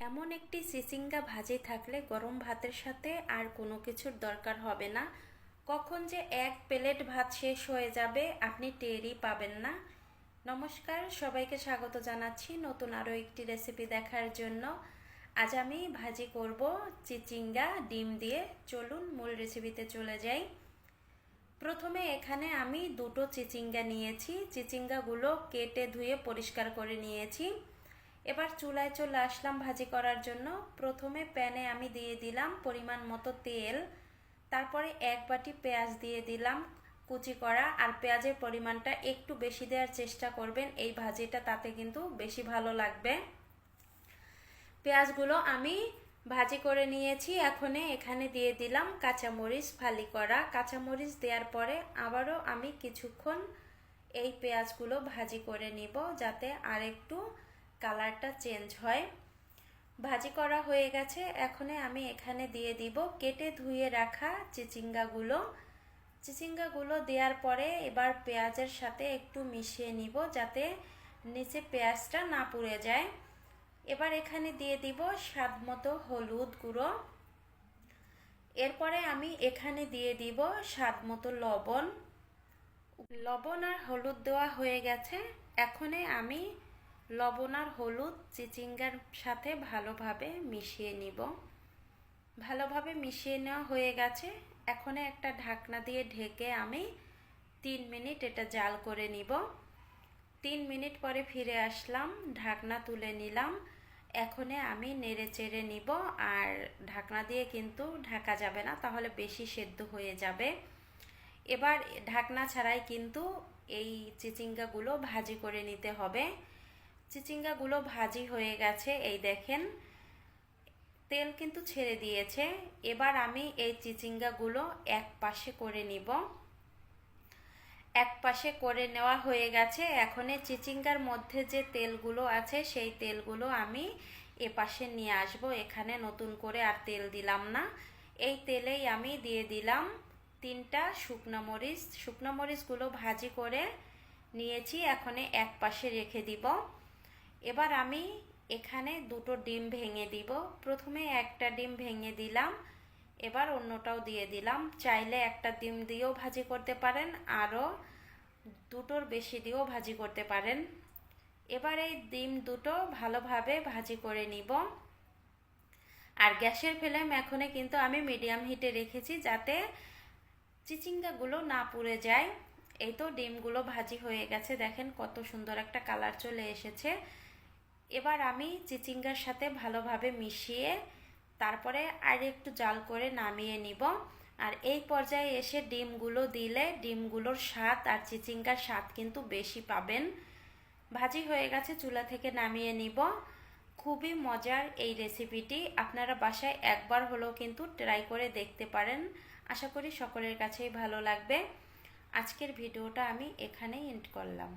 এমন একটি চিচিঙ্গা ভাজি থাকলে গরম ভাতের সাথে আর কোনো কিছুর দরকার হবে না। কখন যে এক প্লেট ভাত শেষ হয়ে যাবে আপনি টেরই পাবেন না। নমস্কার, সবাইকে স্বাগত জানাচ্ছি নতুন আরও একটি রেসিপি দেখার জন্য। আজ আমি ভাজি করব চিচিঙ্গা ডিম দিয়ে। চলুন মূল রেসিপিতে চলে যাই। প্রথমে এখানে আমি দুটো চিচিঙ্গা নিয়েছি। চিচিঙ্গাগুলো কেটে ধুয়ে পরিষ্কার করে নিয়েছি। এবার চুলায় চলে আসলাম ভাজি করার জন্য। প্রথমে প্যানে আমি দিয়ে দিলাম পরিমাণ মতো তেল, তারপরে এক বাটি পেঁয়াজ দিয়ে দিলাম কুচি করা। আর পেঁয়াজের পরিমাণটা একটু বেশি দেওয়ার চেষ্টা করবেন এই ভাজিটা, তাতে কিন্তু বেশি ভালো লাগবে। পেঁয়াজগুলো আমি ভাজি করে নিয়েছি। এখন এখানে দিয়ে দিলাম কাঁচামরিচ ফালি করা। কাঁচামরিচ দেওয়ার পরে আবারও আমি কিছুক্ষণ এই পেঁয়াজগুলো ভাজি করে নিব, যাতে আর একটু কালারটা চেঞ্জ হয়। ভাজি করা হয়ে গেছে। এখন আমি এখানে দিয়ে দিব কেটে ধুয়ে রাখা চিচিঙ্গাগুলো। চিচিঙ্গাগুলো দেওয়ার পরে এবার পেঁয়াজের সাথে একটু মিশিয়ে নিব, যাতে নিচে পেঁয়াজটা না পুড়ে যায়। এবার এখানে দিয়ে দিব স্বাদ মতো হলুদ গুঁড়ো। এরপরে আমি এখানে দিয়ে দিব স্বাদ মতো লবণ। লবণ আর হলুদ দেওয়া হয়ে গেছে। এখন আমি লবণ আর হলুদ চিচিঙ্গার সাথে ভালোভাবে মিশিয়ে নিব। ভালোভাবে মিশিয়ে নেওয়া হয়ে গেছে। এখন একটা ঢাকনা দিয়ে ঢেকে আমি 3 মিনিট এটা জাল করে নিব। 3 মিনিট পরে ফিরে আসলাম, ঢাকনা তুলে নিলাম। এখন আমি নেড়ে চেড়ে নিব। আর ঢাকনা দিয়ে কিন্তু ঢাকা যাবে না, তাহলে বেশি সেদ্ধ হয়ে যাবে। এবার ঢাকনা ছাড়াই কিন্তু এই চিচিঙ্গাগুলো ভাজি করে নিতে হবে। চিচিঙ্গাগুলো ভাজি হয়ে গেছে, এই দেখেন তেল কিন্তু ছেড়ে দিয়েছে। এবার আমি এই চিচিঙ্গাগুলো এক পাশে করে নিব। এক পাশে করে নেওয়া হয়ে গেছে। এখন চিচিঙ্গার মধ্যে যে তেলগুলো আছে সেই তেলগুলো আমি এ পাশে নিয়ে আসব। এখানে নতুন করে আর তেল দিলাম না। এই তেলেই আমি দিয়ে দিলাম 3টা শুকনো মরিচ। শুকনো মরিচগুলো ভাজি করে নিয়েছি, এখন এক পাশে রেখে দিব। এবার আমি এখানে দুটো ডিম ভেঙে দিব। প্রথমে একটা ডিম ভেঙে দিলাম, এবার অন্যটাও দিয়ে দিলাম। চাইলে একটা ডিম দিয়েও ভাজি করতে পারেন, আরও দুটোর বেশি দিয়েও ভাজি করতে পারেন। এবার এই ডিম দুটো ভালোভাবে ভাজি করে নিব। আর গ্যাসের ফ্লেম এখন কিন্তু আমি মিডিয়াম হিটে রেখেছি, যাতে চিচিঙ্গাগুলো না পুড়ে যায়। এই তো ডিমগুলো ভাজি হয়ে গেছে, দেখেন কত সুন্দর একটা কালার চলে এসেছে। এবার আমি চিচিঙ্গার সাথে ভালোভাবে মিশিয়ে তারপরে আর একটু জাল করে নামিয়ে নিব। আর এই পর্যায়ে এসে ডিমগুলো দিলে ডিমগুলোর স্বাদ আর চিচিঙ্গার স্বাদ কিন্তু বেশি পাবেন। ভাজি হয়ে গেছে, চুলা থেকে নামিয়ে নিব। খুবই মজার এই রেসিপিটি, আপনারা বাসায় একবার হলেও কিন্তু ট্রাই করে দেখতে পারেন। আশা করি সকলের কাছেই ভালো লাগবে। আজকের ভিডিওটা আমি এখানেই এন্ড করলাম।